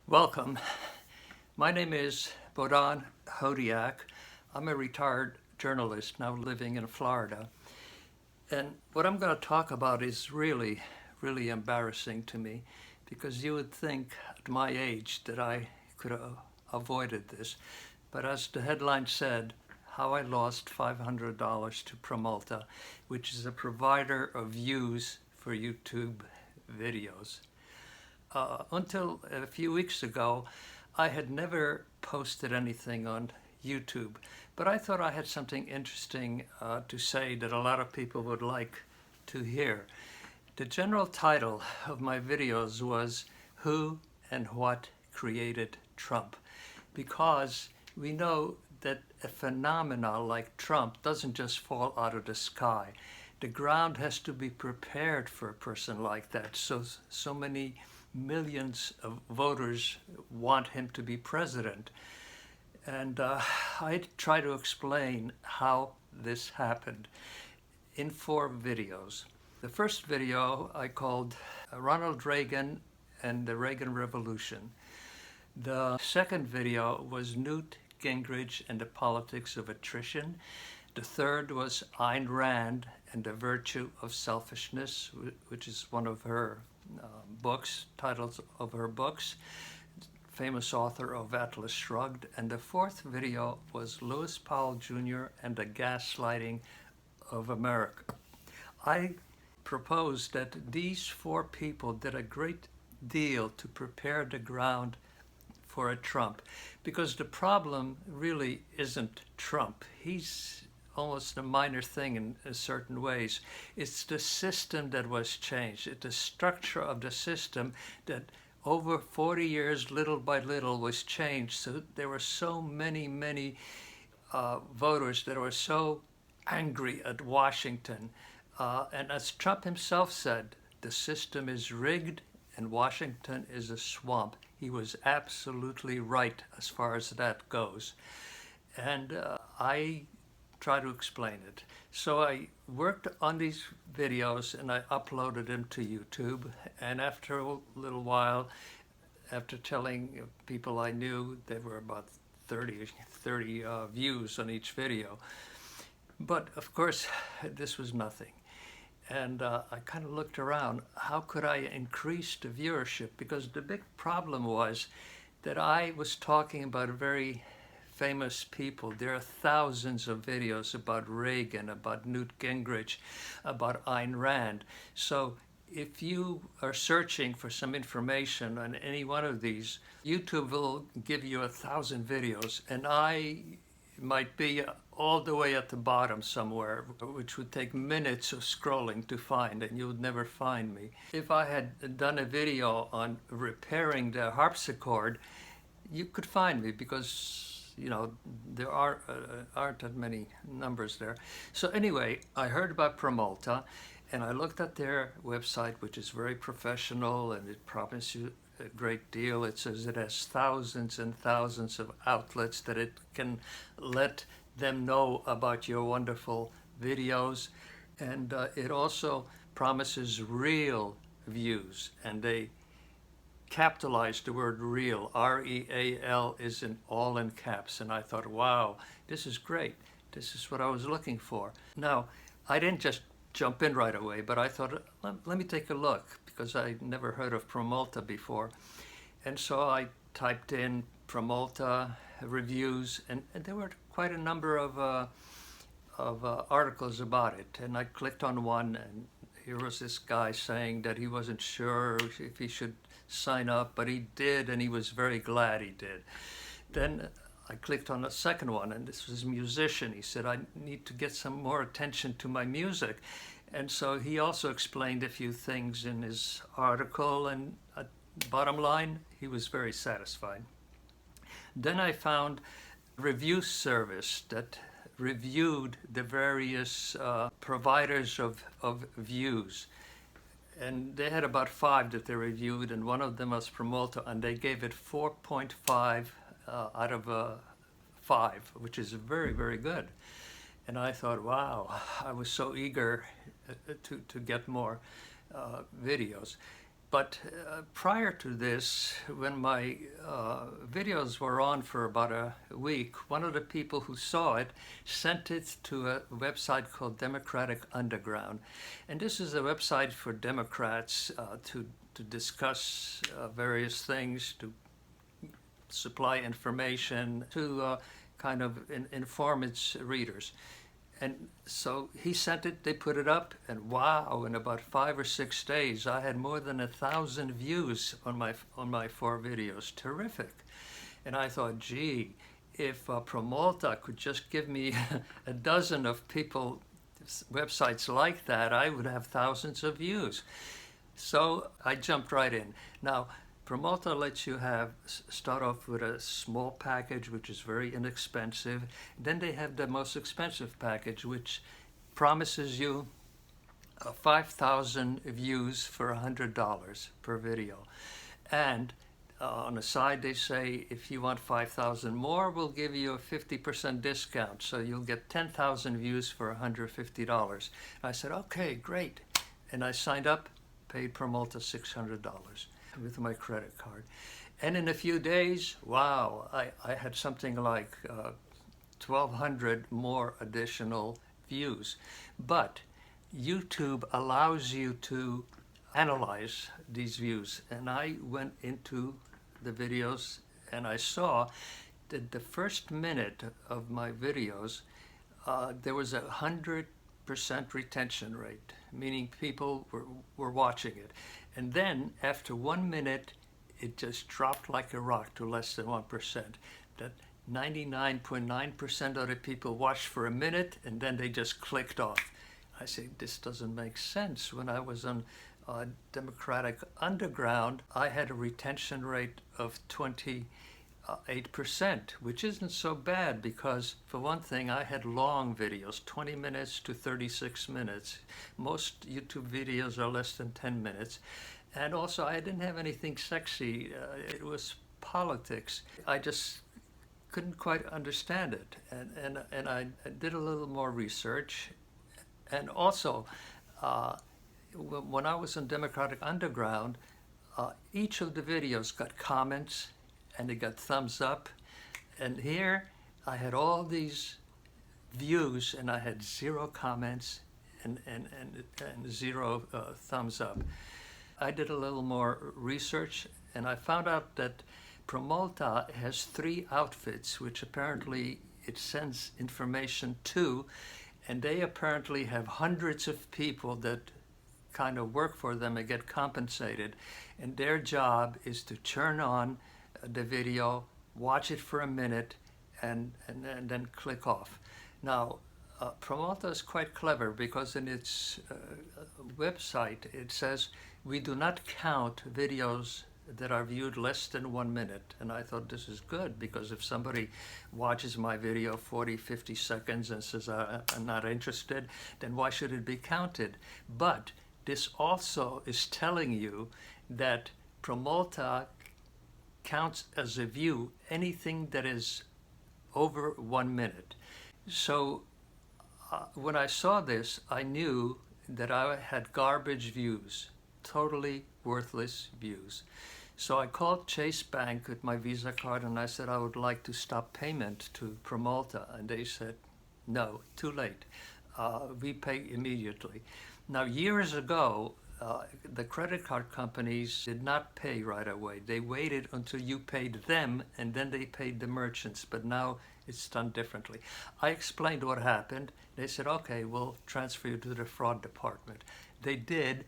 Welcome. My name is Bodan Hodiak. I'm a retired journalist now living in Florida. And what I'm going to talk about is really embarrassing to me because you would think at my age that I could have avoided this. But as the headline said, how I lost $500 to Promolta, which is a provider of views for YouTube videos. Until a few weeks ago, I had never posted anything on YouTube, but I thought I had something interesting to say that a lot of people would like to hear. The general title of my videos was Who and What Created Trump? Because we know that a phenomenon like Trump doesn't just fall out of the sky. The ground has to be prepared for a person like that. So many millions of voters want him to be president. And I try to explain how this happened in 4 videos. The first video I called Ronald Reagan and the Reagan Revolution. The second video was Newt Gingrich and the Politics of Attrition. The third was Ayn Rand and the Virtue of Selfishness, which is one of her books, titles of her books, famous author of Atlas Shrugged. And the fourth video was Lewis Powell Jr. and the Gaslighting of America. I proposed that these 4 people did a great deal to prepare the ground for a Trump, because the problem really isn't Trump. He's almost a minor thing in certain ways. It's the system that was changed. It's the structure of the system that over 40 years, little by little, was changed. So there were so many voters that were so angry at Washington. And as Trump himself said, the system is rigged and Washington is a swamp. He was absolutely right as far as that goes. And I try to explain it. So I worked on these videos and I uploaded them to YouTube. And after a little while, after telling people I knew, there were about 30 views on each video. But of course, this was nothing. And I kind of looked around, how could I increase the viewership? Because the big problem was that I was talking about very famous people. There are thousands of videos about Reagan, about Newt Gingrich, about Ayn Rand. So if you are searching for some information on any one of these, YouTube will give you 1,000 videos, and I might be all the way at the bottom somewhere, which would take minutes of scrolling to find, and you would never find me. If I had done a video on repairing the harpsichord, you could find me, because there aren't that many numbers there. So anyway, I heard about Promolta, and I looked at their website, which is very professional, and it promises you a great deal. It says it has thousands and thousands of outlets that it can let them know about your wonderful videos. And it also promises real views, and they capitalized the word real. R-E-A-L is all in caps. And I thought, wow, this is great. This is what I was looking for. Now, I didn't just jump in right away, but I thought, let me take a look, because I'd never heard of Promolta before. And so I typed in Promolta reviews, and there were quite a number of articles about it. And I clicked on one, and here was this guy saying that he wasn't sure if he should sign up, but he did, and he was very glad he did. Then I clicked on the second one, and this was a musician. He said, I need to get some more attention to my music. And so he also explained a few things in his article, and bottom line, he was very satisfied. Then I found a review service that reviewed the various providers of views. And they had about 5 that they reviewed, and one of them was Promolta, and they gave it 4.5 out of 5, which is very good. And I thought, wow, I was so eager to get more videos. But prior to this, when my videos were on for about a week, one of the people who saw it sent it to a website called Democratic Underground. And this is a website for Democrats to discuss various things, to supply information, to kind of inform its readers. And so he sent it, they put it up, and wow, in about 5 or 6 days, I had more than 1,000 views on my 4 videos. Terrific. And I thought, gee, if Promolta could just give me a dozen of people, websites like that, I would have thousands of views. So I jumped right in. Now, Promolta lets you start off with a small package, which is very inexpensive. Then they have the most expensive package, which promises you 5,000 views for $100 per video. And on the side, they say, if you want 5,000 more, we'll give you a 50% discount. So you'll get 10,000 views for $150. I said, okay, great. And I signed up, paid Promolta $600. With my credit card. And in a few days, wow, I had something like 1,200 more additional views. But YouTube allows you to analyze these views. And I went into the videos and I saw that the first minute of my videos, there was 100% retention rate, meaning people were watching it. And then after 1 minute, it just dropped like a rock to less than 1%. That 99.9% of the people watched for a minute and then they just clicked off. I say, this doesn't make sense. When I was on Democratic Underground, I had a retention rate of 28%, which isn't so bad because, for one thing, I had long videos, 20 minutes to 36 minutes. Most YouTube videos are less than 10 minutes. And also, I didn't have anything sexy. It was politics. I just couldn't quite understand it. And I did a little more research. And also, when I was on Democratic Underground, each of the videos got comments and they got thumbs up. And here I had all these views and I had 0 comments and 0 thumbs up. I did a little more research and I found out that Promolta has 3 outfits which apparently it sends information to, and they apparently have hundreds of people that kind of work for them and get compensated, and their job is to turn on the video, watch it for a minute, and then click off. Now, Promolta is quite clever because in its website it says we do not count videos that are viewed less than 1 minute. And I thought this is good because if somebody watches my video 40, 50 seconds and says I'm not interested, then why should it be counted? But this also is telling you that Promolta counts as a view anything that is over 1 minute. So when I saw this, I knew that I had garbage views, totally worthless views. So I called Chase Bank with my Visa card and I said I would like to stop payment to Promolta, and they said, no, too late. We pay immediately. Now, years ago, the credit card companies did not pay right away. They waited until you paid them and then they paid the merchants, but now it's done differently. I explained what happened. They said, okay, we'll transfer you to the fraud department. They did,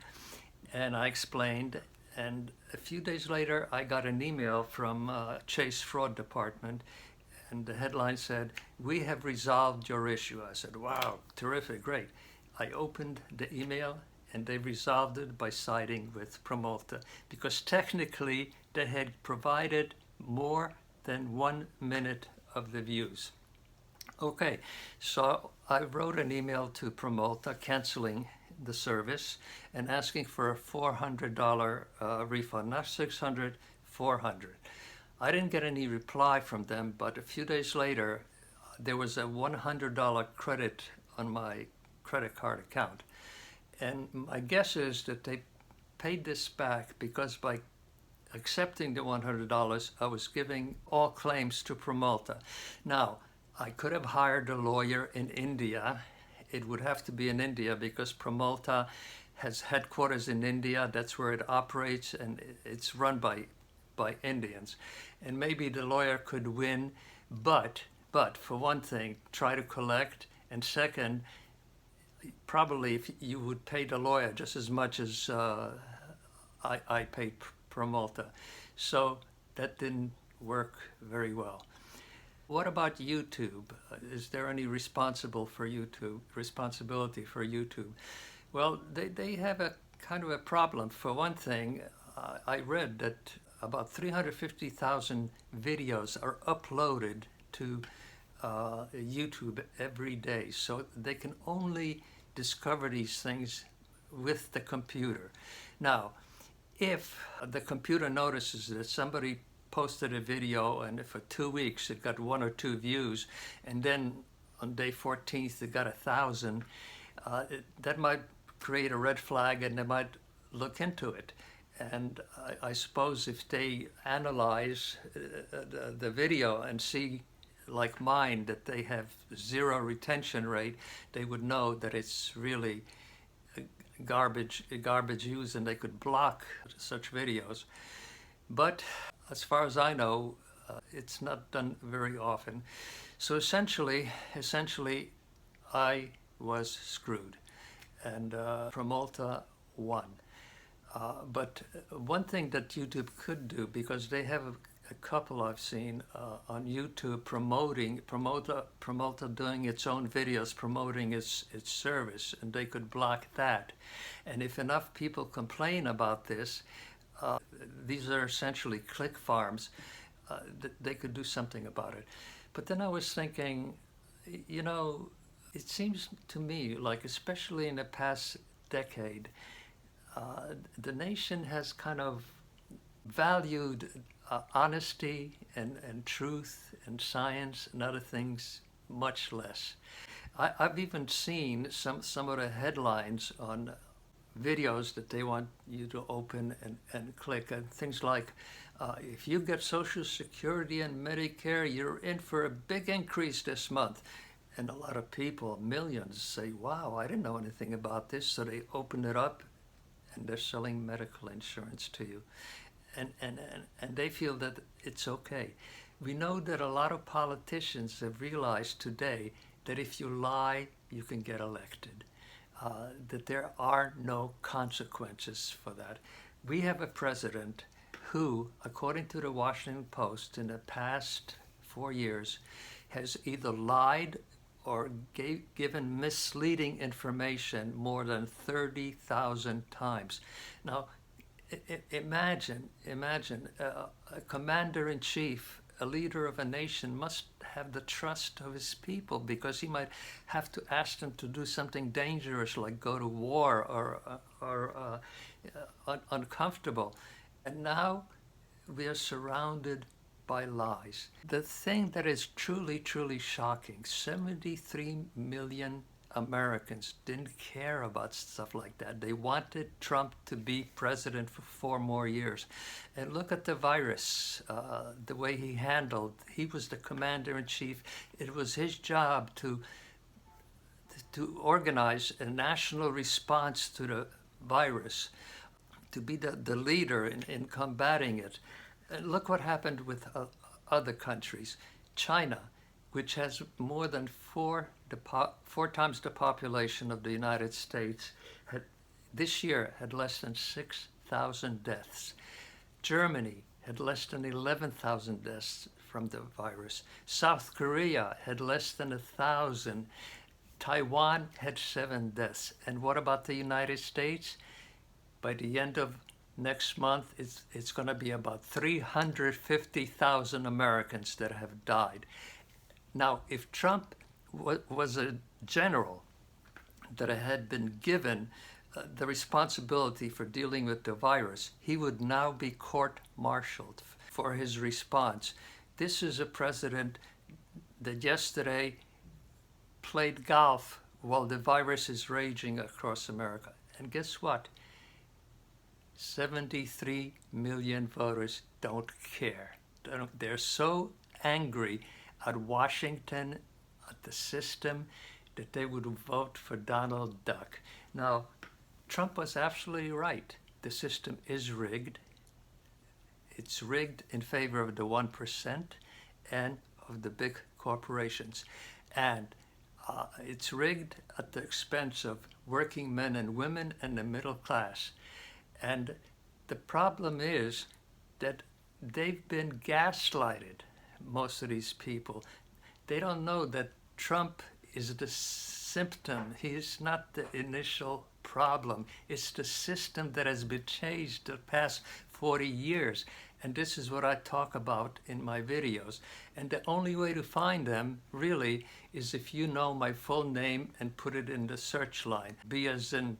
and I explained, and a few days later I got an email from Chase Fraud Department, and the headline said, we have resolved your issue. I said, wow, terrific, great. I opened the email and they resolved it by siding with Promolta because technically they had provided more than 1 minute of the views. Okay, so I wrote an email to Promolta canceling the service and asking for a $400 refund, not $600, $400. I didn't get any reply from them, but a few days later, there was a $100 credit on my credit card account. And my guess is that they paid this back because by accepting the $100, I was giving all claims to Promolta. Now, I could have hired a lawyer in India. It would have to be in India because Promolta has headquarters in India. That's where it operates, and it's run by Indians. And maybe the lawyer could win, but for one thing, try to collect, and second, probably if you would pay the lawyer just as much as I paid Promolta. So that didn't work very well. What about YouTube? Is there any responsibility for YouTube? Well, they have a kind of a problem. For one thing, I read that about 350,000 videos are uploaded to YouTube every day. So they can only discover these things with the computer. Now, if the computer notices that somebody posted a video and for 2 weeks it got 1 or 2 views, and then on day 14th it got 1,000, that might create a red flag and they might look into it. And I suppose if they analyze the video and see, like mine, that they have 0 retention rate, they would know that it's really garbage use, and they could block such videos. But as far as I know, it's not done very often. So essentially, I was screwed, and Promolta won. But one thing that YouTube could do, because they have a couple I've seen on YouTube promoting Promolta doing its own videos, promoting its service, and they could block that. And if enough people complain about this, these are essentially click farms, they could do something about it. But then I was thinking, you know, it seems to me like, especially in the past decade, the nation has kind of valued honesty and truth and science and other things much less. I've even seen some of the headlines on videos that they want you to open and click, and things like, if you get Social Security and Medicare, you're in for a big increase this month. And a lot of people, millions, say, wow, I didn't know anything about this. So they open it up and they're selling medical insurance to you. And they feel that it's okay. We know that a lot of politicians have realized today that if you lie, you can get elected, that there are no consequences for that. We have a president who, according to the Washington Post, in the past 4 years, has either lied or given misleading information more than 30,000 times. Now, imagine a commander-in-chief, a leader of a nation, must have the trust of his people, because he might have to ask them to do something dangerous like go to war or uncomfortable. And now we are surrounded by lies. The thing that is truly, truly shocking, 73 million Americans didn't care about stuff like that. They wanted Trump to be president for 4 more years. And look at the virus, the way he handled. He was the commander-in-chief. It was his job to organize a national response to the virus, to be the leader in combating it. And look what happened with other countries. China, which has more than 4 times the population of the United States, this year had less than 6,000 deaths. Germany had less than 11,000 deaths from the virus. South Korea had less than 1,000. Taiwan had 7 deaths. And what about the United States? By the end of next month, it's going to be about 350,000 Americans that have died. Now, if Trump was a general that had been given the responsibility for dealing with the virus, he would now be court-martialed for his response. This is a president that yesterday played golf while the virus is raging across America. And guess what? 73 million voters don't care. They're so angry at Washington, at the system, that they would vote for Donald Duck. Now, Trump was absolutely right. The system is rigged. It's rigged in favor of the 1% and of the big corporations. And it's rigged at the expense of working men and women and the middle class. And the problem is that they've been gaslighted, most of these people. They don't know that Trump is the symptom. He is not the initial problem. It's the system that has been changed the past 40 years. And this is what I talk about in my videos. And the only way to find them, really, is if you know my full name and put it in the search line. B as in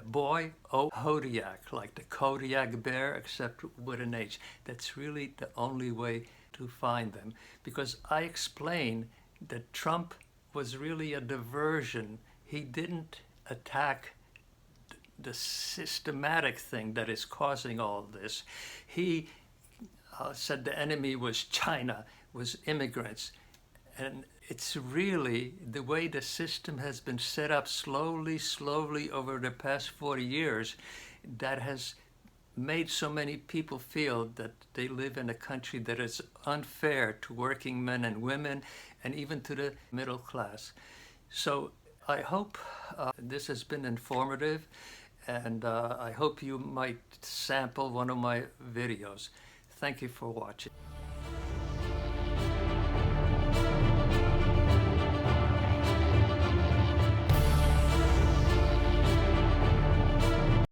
boy, O, Hodiak, like the Kodiak bear, except with an H. That's really the only way to find them. Because I explain that Trump was really a diversion. He didn't attack the systematic thing that is causing all this. He said the enemy was China, was immigrants. And it's really the way the system has been set up slowly over the past 40 years that has made so many people feel that they live in a country that is unfair to working men and women and even to the middle class. So I hope this has been informative, and I hope you might sample one of my videos. Thank you for watching.